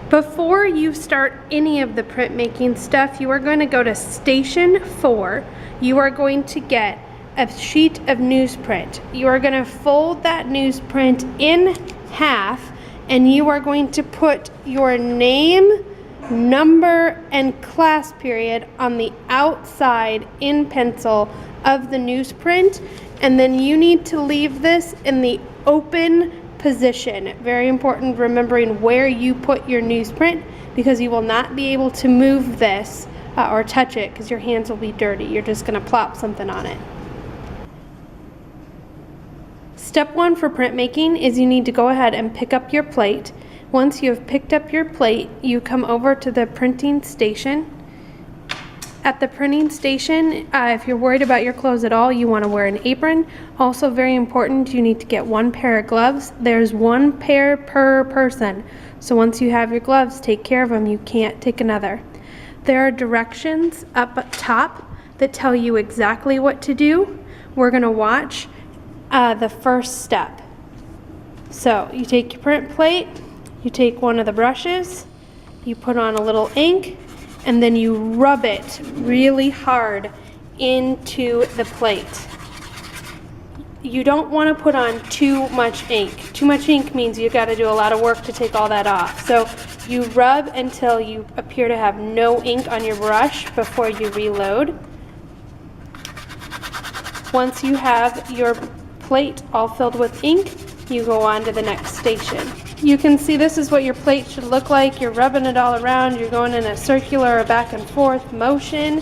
Before you start any of the printmaking stuff, you are going to go to Station 4. You are going to get a sheet of newsprint. You are going to fold that newsprint in half, and you are going to put your name, number, and class period on the outside in pencil of the newsprint, and then you need to leave this in the open position. Very important, remembering where you put your newsprint, because you will not be able to move this or touch it because your hands will be dirty. You're just going to plop something on it. Step 1 for printmaking is you need to go ahead and pick up your plate. Once you have picked up your plate, you come over to the printing station. At the printing station, if you're worried about your clothes at all, you want to wear an apron. Also very important, you need to get 1 pair of gloves. There's 1 pair per person. So once you have your gloves, take care of them. You can't take another. There are directions up top that tell you exactly what to do. We're going to watch the first step. So you take your print plate, you take one of the brushes, you put on a little ink, and then you rub it really hard into the plate. You don't want to put on too much ink. Too much ink means you've got to do a lot of work to take all that off. So you rub until you appear to have no ink on your brush before you reload. Once you have your plate all filled with ink, you go on to the next station. You can see this is what your plate should look like. You're rubbing it all around. You're going in a circular back and forth motion.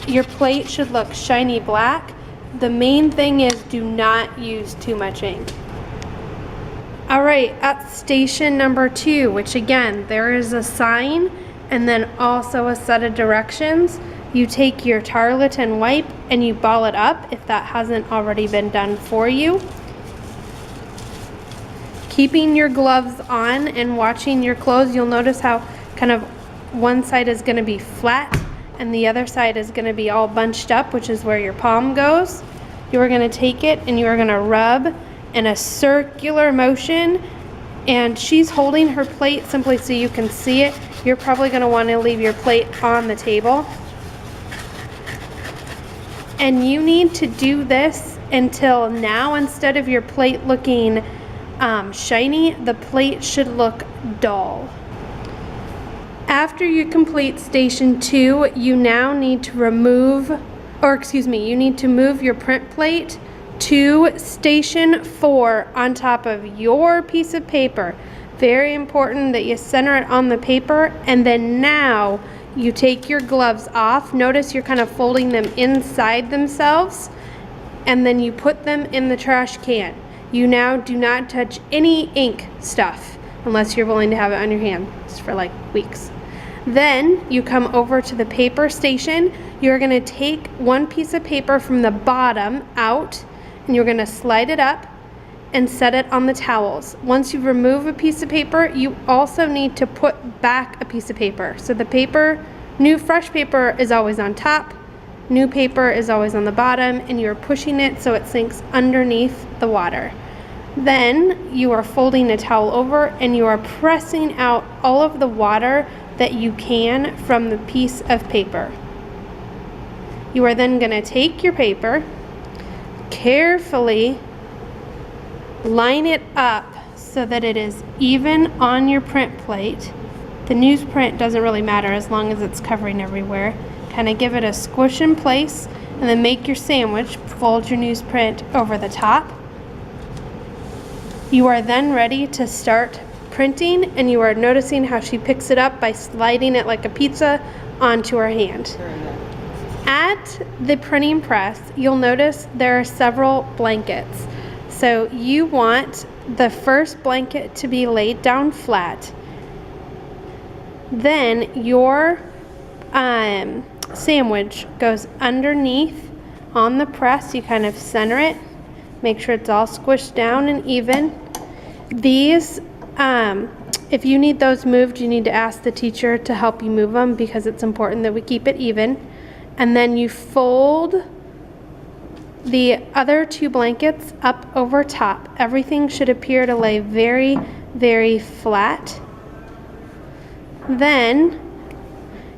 Your plate should look shiny black. The main thing is do not use too much ink. All right, at station number 2, which again, there is a sign and then also a set of directions. You take your tarlatan wipe and you ball it up if that hasn't already been done for you. Keeping your gloves on and watching your clothes, you'll notice how kind of one side is going to be flat and the other side is going to be all bunched up, which is where your palm goes. You are going to take it and you are going to rub in a circular motion, and she's holding her plate simply so you can see it. You're probably going to want to leave your plate on the table. And you need to do this until now, instead of your plate looking shiny, the plate should look dull. After you complete station 2, you now need to you need to move your print plate to station 4 on top of your piece of paper. Very important that you center it on the paper, and then now you take your gloves off. Notice you're kind of folding them inside themselves, and then you put them in the trash can. You now do not touch any ink stuff unless you're willing to have it on your hands for like weeks. Then you come over to the paper station. You're going to take 1 piece of paper from the bottom out, and you're going to slide it up and set it on the towels. Once you remove a piece of paper, you also need to put back a piece of paper. So the paper, new fresh paper is always on top, new paper is always on the bottom, and you're pushing it so it sinks underneath the water. Then you are folding a towel over and you are pressing out all of the water that you can from the piece of paper. You are then going to take your paper, carefully line it up so that it is even on your print plate. The newsprint doesn't really matter as long as it's covering everywhere. Kind of give it a squish in place and then make your sandwich. Fold your newsprint over the top. You are then ready to start printing, and you are noticing how she picks it up by sliding it like a pizza onto her hand. At the printing press, you'll notice there are several blankets. So you want the first blanket to be laid down flat. Then your sandwich goes underneath on the press. You kind of center it, make sure it's all squished down and even. These, if you need those moved, you need to ask the teacher to help you move them because it's important that we keep it even. And then you fold the other 2 blankets up over top. Everything should appear to lay very, very flat. Then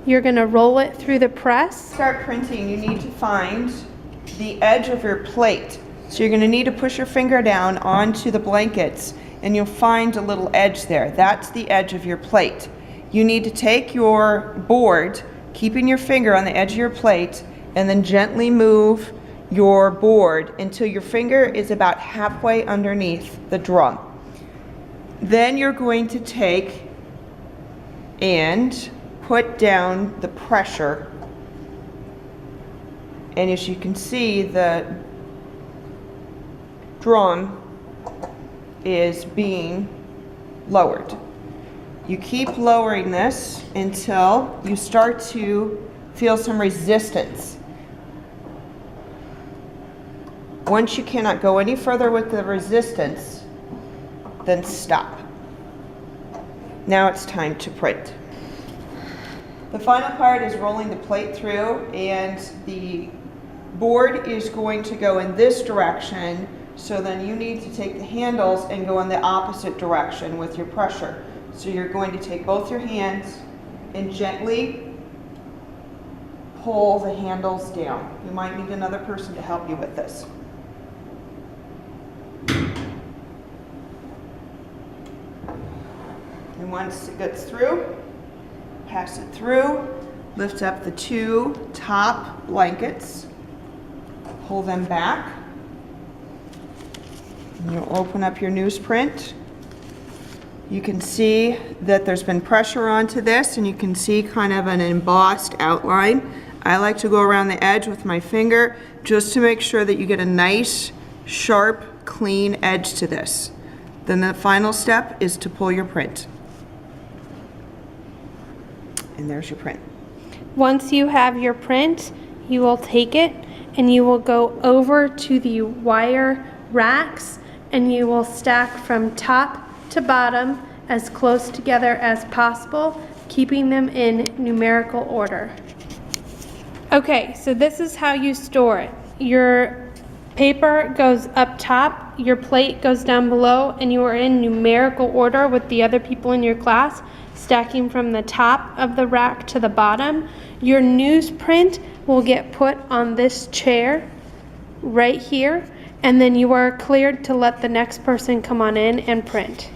you're gonna roll it through the press. Start printing, you need to find the edge of your plate. So you're gonna need to push your finger down onto the blankets and you'll find a little edge there. That's the edge of your plate. You need to take your board, keeping your finger on the edge of your plate, and then gently move your board until your finger is about halfway underneath the drum. Then you're going to take and put down the pressure. And as you can see, the drum is being lowered. You keep lowering this until you start to feel some resistance. Once you cannot go any further with the resistance, then stop. Now it's time to print. The final part is rolling the plate through, and the board is going to go in this direction, so then you need to take the handles and go in the opposite direction with your pressure. So you're going to take both your hands and gently pull the handles down. You might need another person to help you with this. And once it gets through, pass it through, lift up the two top blankets, pull them back, and you'll open up your newsprint. You can see that there's been pressure onto this, and you can see kind of an embossed outline. I like to go around the edge with my finger just to make sure that you get a nice, sharp, clean edge to this. Then the final step is to pull your print. And there's your print. Once you have your print, you will take it and you will go over to the wire racks and you will stack from top to bottom as close together as possible, keeping them in numerical order. Okay, so this is how you store it. Your paper goes up top, your plate goes down below, and you are in numerical order with the other people in your class, stacking from the top of the rack to the bottom. Your newsprint will get put on this chair right here, and then you are cleared to let the next person come on in and print.